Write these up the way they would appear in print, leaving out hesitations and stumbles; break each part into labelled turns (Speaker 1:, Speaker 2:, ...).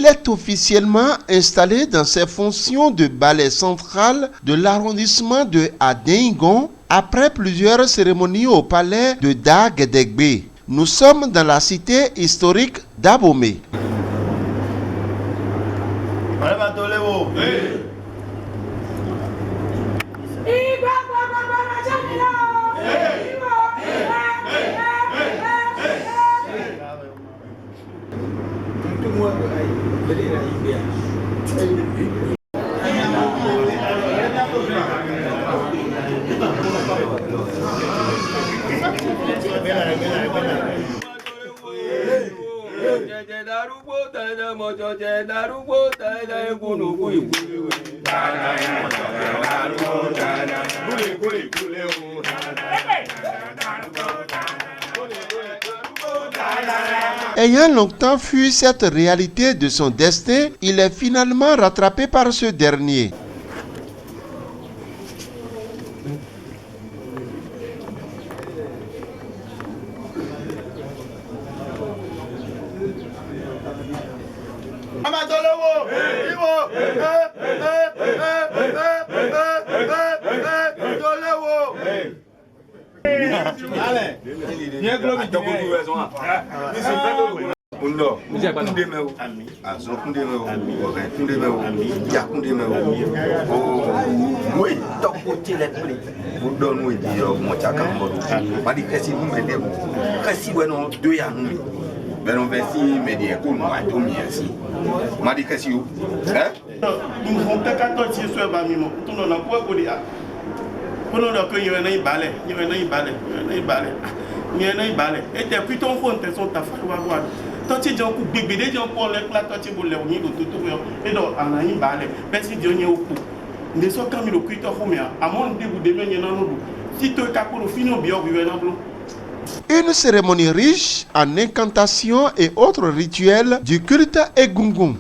Speaker 1: Il est officiellement installé dans ses fonctions de balai central de l'arrondissement de Adingon après plusieurs cérémonies au palais de Daguédégbé. Nous sommes dans la cité historique d'Abomey. Ayant longtemps fui cette réalité de son destin, il est finalement rattrapé par ce dernier. Une cérémonie riche en incantations et autres rituels du culte Egungun.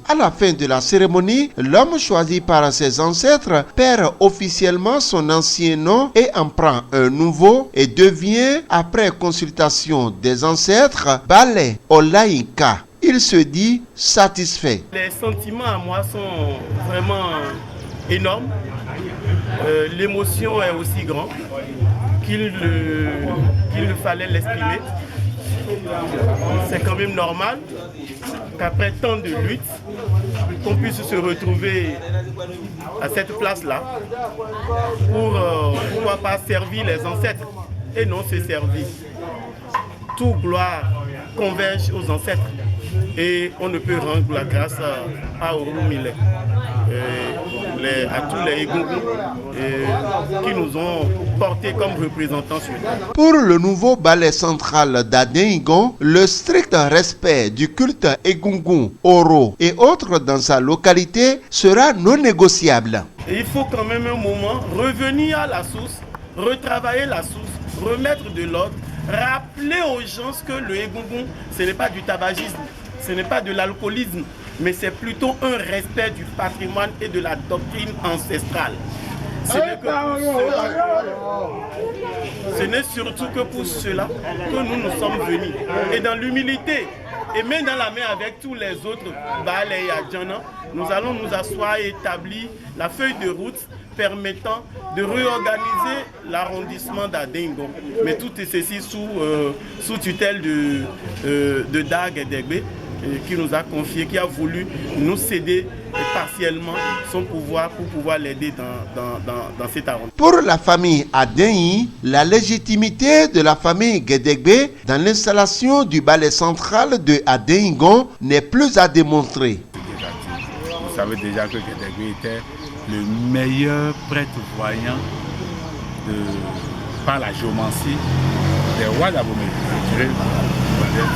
Speaker 1: À la fin de la cérémonie, l'homme choisi par ses ancêtres perd officiellement son ancien nom et en prend un nouveau et devient, après consultation des ancêtres, Balai Olainka. Il se dit satisfait.
Speaker 2: Les sentiments à moi sont vraiment énormes. L'émotion est aussi grande qu'il fallait l'exprimer. C'est quand même normal qu'après tant de luttes, qu'on puisse se retrouver à cette place-là pour pourquoi pas servir les ancêtres et non se servir. Toute gloire converge aux ancêtres et on ne peut rendre la grâce à Oromile, à tous les Egungun qui nous ont portés comme représentants sur terre.
Speaker 1: Pour le nouveau balai central d'Adingon, le strict respect du culte Egungun, Oro et autres dans sa localité sera non négociable.
Speaker 2: Et il faut quand même un moment revenir à la source, retravailler la source, remettre de l'ordre, rappeler aux gens que le Egungun, ce n'est pas du tabagisme, ce n'est pas de l'alcoolisme, mais c'est plutôt un respect du patrimoine et de la doctrine ancestrale. Ce n'est surtout que pour cela que nous sommes venus. Et dans l'humilité, et même dans la main avec tous les autres Balai et Adjana, nous allons nous asseoir et établir la feuille de route permettant de réorganiser l'arrondissement d'Adingon. Mais tout ceci sous tutelle de Daguédégbé, qui nous a confié, qui a voulu nous céder partiellement son pouvoir pour pouvoir l'aider dans cet arrondissement.
Speaker 1: Pour la famille Adenyi, la légitimité de la famille Guédégbé dans l'installation du ballet central de Adenyigon n'est plus à démontrer.
Speaker 3: Vous savez déjà que Guédégbé était le meilleur prêtre voyant par la géomancie des rois d'Abomey.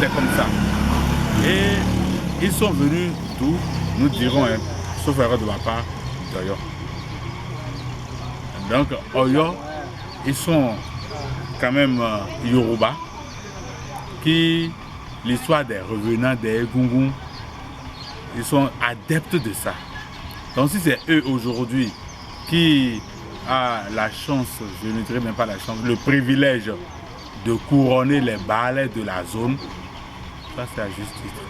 Speaker 3: C'est comme ça. Et ils sont venus d'où? Nous dirons, sauf erreur de ma part, d'Oyo. Donc, Oyo, ils sont quand même Yoruba, qui, l'histoire des revenants des Egungun, ils sont adeptes de ça. Donc, si c'est eux aujourd'hui qui a la chance, je ne dirais même pas la chance, le privilège de couronner les ballets de la zone, ça c'est à juste titre.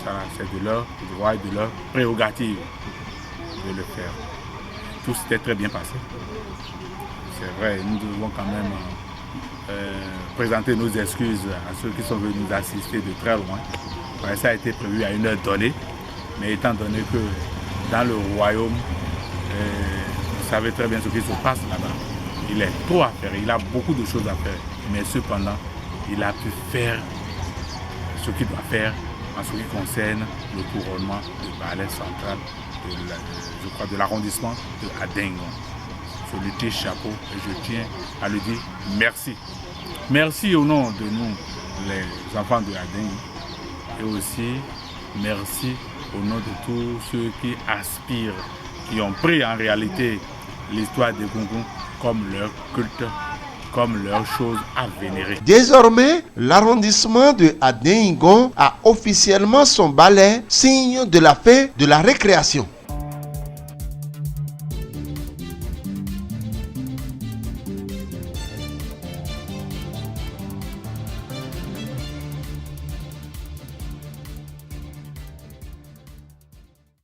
Speaker 3: Ça c'est de leur droit et de leur prérogative de le faire. Tout s'était très bien passé. C'est vrai, nous devons quand même présenter nos excuses à ceux qui sont venus nous assister de très loin. Ouais, ça a été prévu à une heure donnée, mais étant donné que dans le royaume, vous savez très bien ce qui se passe là-bas. Il est trop à faire, il a beaucoup de choses à faire, mais cependant, il a pu faire ce qu'il doit faire en ce qui concerne le couronnement du ballet central de l'arrondissement de Adenyigon. Je lui tire chapeau et je tiens à lui dire merci. Merci au nom de nous, les enfants de Adenyigon, et aussi merci au nom de tous ceux qui aspirent, qui ont pris en réalité l'histoire des Gungun comme leur culte, comme leur chose à vénérer.
Speaker 1: Désormais, l'arrondissement de Adenyigon a officiellement son ballet, signe de la fin de la récréation.